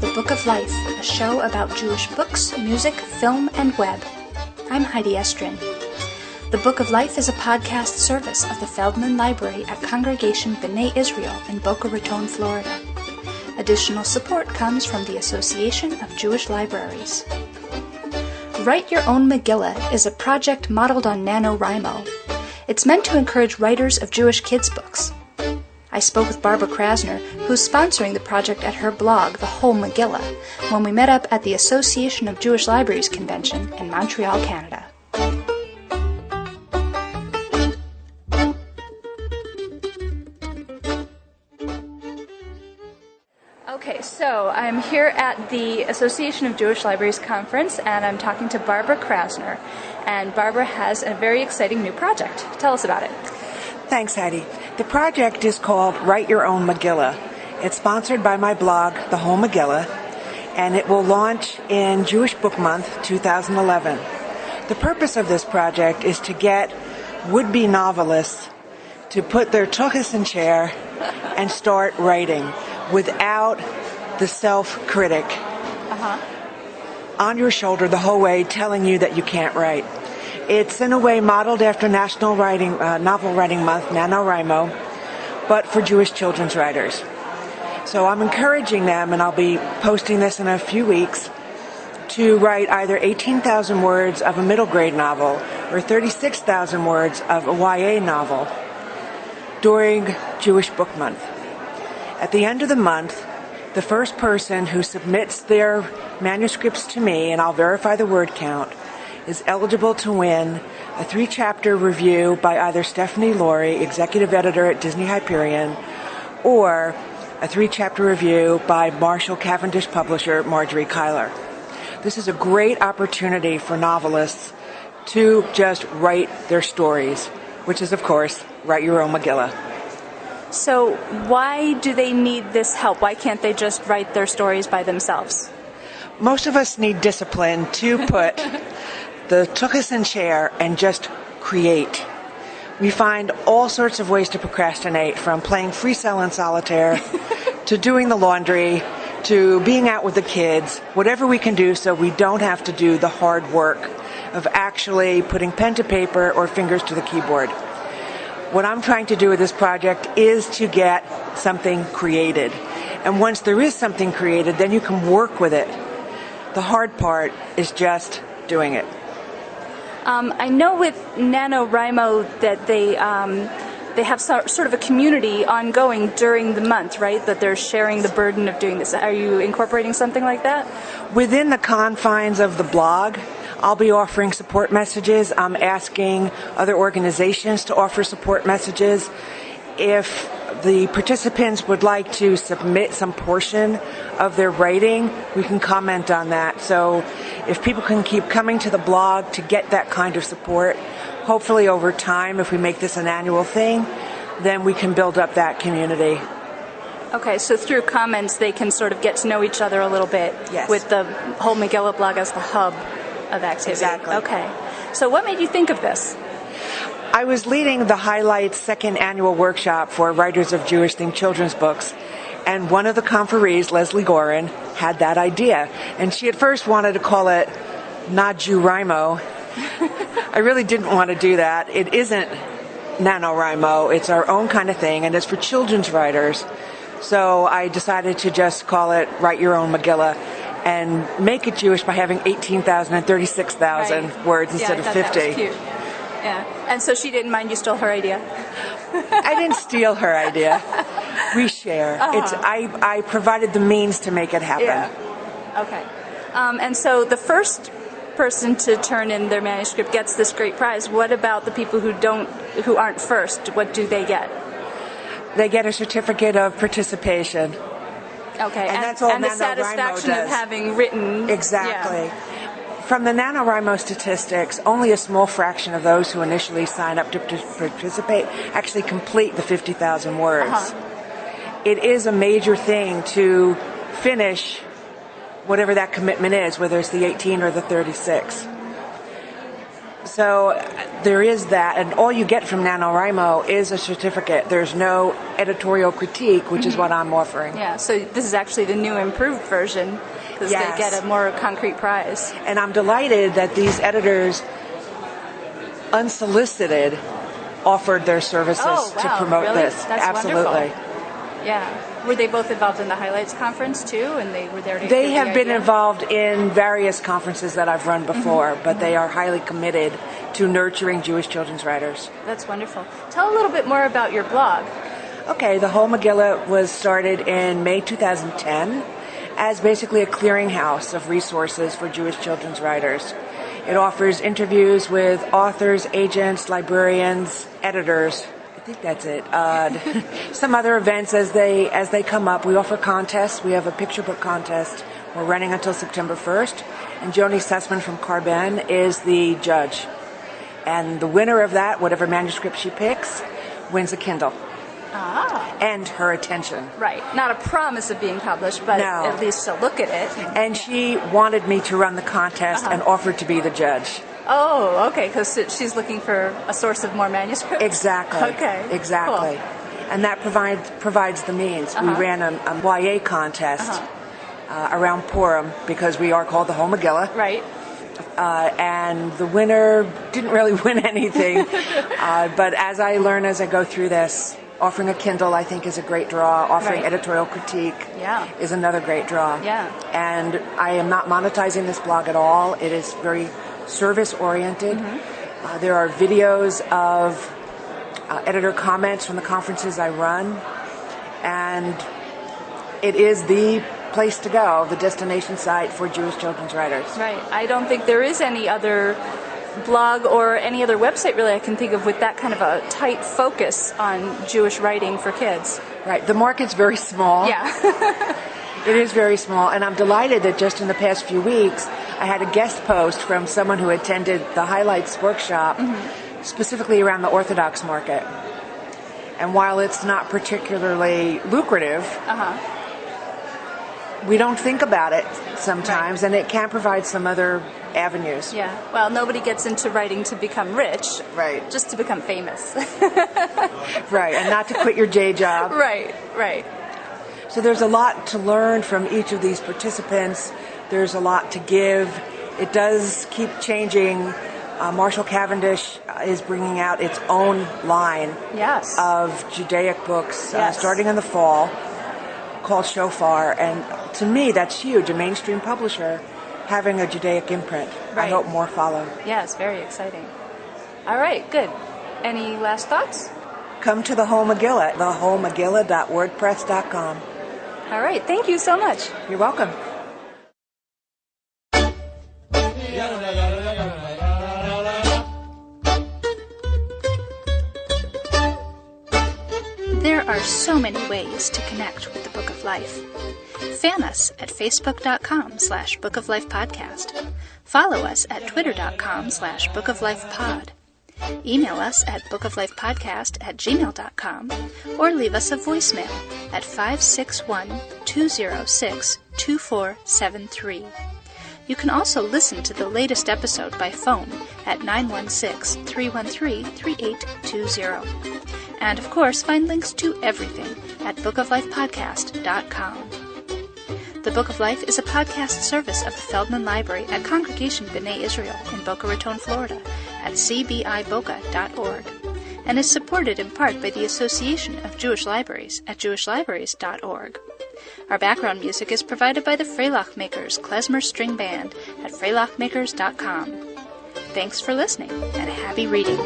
The Book of Life, a show about Jewish books, music, film, and web. I'm Heidi Estrin. The Book of Life is a podcast service of the Feldman Library at Congregation B'nai Israel in Boca Raton, Florida. Additional support comes from the Association of Jewish Libraries. Write Your Own Megillah is a project modeled on NaNoWriMo. It's meant to encourage writers of Jewish kids' books. I spoke with Barbara Krasner, who's sponsoring the project at her blog, The Whole Megillah, when we met up at the Association of Jewish Libraries convention in Montreal, Canada. Okay, so I'm here at the Association of Jewish Libraries conference, and I'm talking to Barbara Krasner. And Barbara has a very exciting new project. Tell us about it. Thanks, Heidi. The project is called Write Your Own Megillah. It's sponsored by my blog, The Whole Megillah, and it will launch in Jewish Book Month 2011. The purpose of this project is to get would-be novelists to put their tuchus in chair and start writing without the self-critic on your shoulder the whole way telling you that you can't write. It's in a way modeled after National Novel Writing Month, NaNoWriMo, but for Jewish children's writers. So I'm encouraging them, and I'll be posting this in a few weeks, to write either 18,000 words of a middle grade novel or 36,000 words of a YA novel during Jewish Book Month. At the end of the month, the first person who submits their manuscripts to me, and I'll verify the word count, is eligible to win a 3-chapter review by either Stephanie Laurie, executive editor at Disney Hyperion, or a 3-chapter review by Marshall Cavendish publisher Marjorie Kyler. This is a great opportunity for novelists to just write their stories, which is, of course, write your own Megillah. So why do they need this help? Why can't they just write their stories by themselves? Most of us need discipline to put the tuchus in chair and just create. We find all sorts of ways to procrastinate, from playing free cell and solitaire to doing the laundry to being out with the kids, whatever we can do so we don't have to do the hard work of actually putting pen to paper or fingers to the keyboard. What I'm trying to do with this project is to get something created. And once there is something created, then you can work with it. The hard part is just doing it. I know with NaNoWriMo that they have sort of a community ongoing during the month, right? That they're sharing the burden of doing this. Are you incorporating something like that? Within the confines of the blog, I'll be offering support messages. I'm asking other organizations to offer support messages. If the participants would like to submit some portion of their writing, we can comment on that. So if people can keep coming to the blog to get that kind of support, hopefully over time, if we make this an annual thing, then we can build up that community. Okay, so through comments, they can sort of get to know each other a little bit. Yes. With the whole Megillah blog as the hub of activity. Exactly. Okay. So what made you think of this? I was leading the Highlights second annual workshop for writers of Jewish-themed children's books, and one of the conferees, Leslie Gorin, had that idea. And she at first wanted to call it NaJewRIMO. I really didn't want to do that. It isn't NaNoWriMo. It's our own kind of thing, and it's for children's writers. So I decided to just call it Write Your Own Megillah and make it Jewish by having 18,000 and 36,000 words instead of 50. That was cute. Yeah. And so she didn't mind you stole her idea? I didn't steal her idea. We share. I provided the means to make it happen. Yeah. Okay. And so the first person to turn in their manuscript gets this great prize. What about the people who aren't first? What do they get? They get a certificate of participation. Okay. And that's all and the NaNoWriMo satisfaction does. of having written. Exactly. Yeah. From the NaNoWriMo statistics, only a small fraction of those who initially sign up to participate actually complete the 50,000 words. It is a major thing to finish whatever that commitment is, whether it's the 18 or the 36. So there is that, and all you get from NaNoWriMo is a certificate. There's no editorial critique, which is what I'm offering. Yeah, so this is actually the new improved version, because they get a more concrete prize. And I'm delighted that these editors, unsolicited, offered their services to promote this. That's absolutely wonderful. Yeah. Were they both involved in the Highlights Conference, too? And they were there to They have been involved in various conferences that I've run before, but they are highly committed to nurturing Jewish children's writers. That's wonderful. Tell a little bit more about your blog. Okay, the whole Megillah was started in May 2010 as basically a clearinghouse of resources for Jewish children's writers. It offers interviews with authors, agents, librarians, editors. I think that's it. Some other events as they come up. We offer contests. We have a picture book contest. We're running until September 1st. And Joni Sussman from Carbon is the judge. And the winner of that, whatever manuscript she picks, wins a Kindle. And her attention. Right. Not a promise of being published, but at least to look at it. And she wanted me to run the contest and offered to be the judge. Oh, okay, because she's looking for a source of more manuscripts? Exactly. Okay. Exactly. Cool. And that provides the means. We ran a YA contest around Purim because we are called the Whole Megillah. Right. And the winner didn't really win anything. But as I learn as I go through this, offering a Kindle, I think, is a great draw. Offering editorial critique is another great draw. Yeah. And I am not monetizing this blog at all. It is very service-oriented. There are videos of editor comments from the conferences I run. And it is the place to go, the destination site for Jewish children's writers. Right. I don't think there is any other blog or any other website really I can think of with that kind of a tight focus on Jewish writing for kids. Right. The market's very small. Yeah. It is very small, and I'm delighted that just in the past few weeks I had a guest post from someone who attended the Highlights workshop specifically around the Orthodox market. And while it's not particularly lucrative, we don't think about it sometimes, and it can provide some other avenues. Yeah. Well, nobody gets into writing to become rich. Right. Just to become famous. Right, and not to quit your day job. Right, right. So there's a lot to learn from each of these participants. There's a lot to give. It does keep changing. Marshall Cavendish is bringing out its own line of Judaic books starting in the fall called Shofar. And to me, that's huge. A mainstream publisher having a Judaic imprint. Right. I hope more follow. Yes, very exciting. All right, good. Any last thoughts? Come to the Whole Megillah, thewholemegillah.wordpress.com. All right, thank you so much. You're welcome. There are so many ways to connect with the Book of Life. Fan us at facebook.com/Book of Life Podcast. Follow us at twitter.com/bookoflifepod. Email us at bookoflifepodcast@gmail.com or leave us a voicemail at 561-206-2473. You can also listen to the latest episode by phone at 916-313-3820. And of course, find links to everything at bookoflifepodcast.com. The Book of Life is a podcast service of the Feldman Library at Congregation B'nai Israel in Boca Raton, Florida at cbiboca.org and is supported in part by the Association of Jewish Libraries at jewishlibraries.org. Our background music is provided by the Freilach Makers Klezmer String Band at freilachmakers.com. Thanks for listening and happy reading.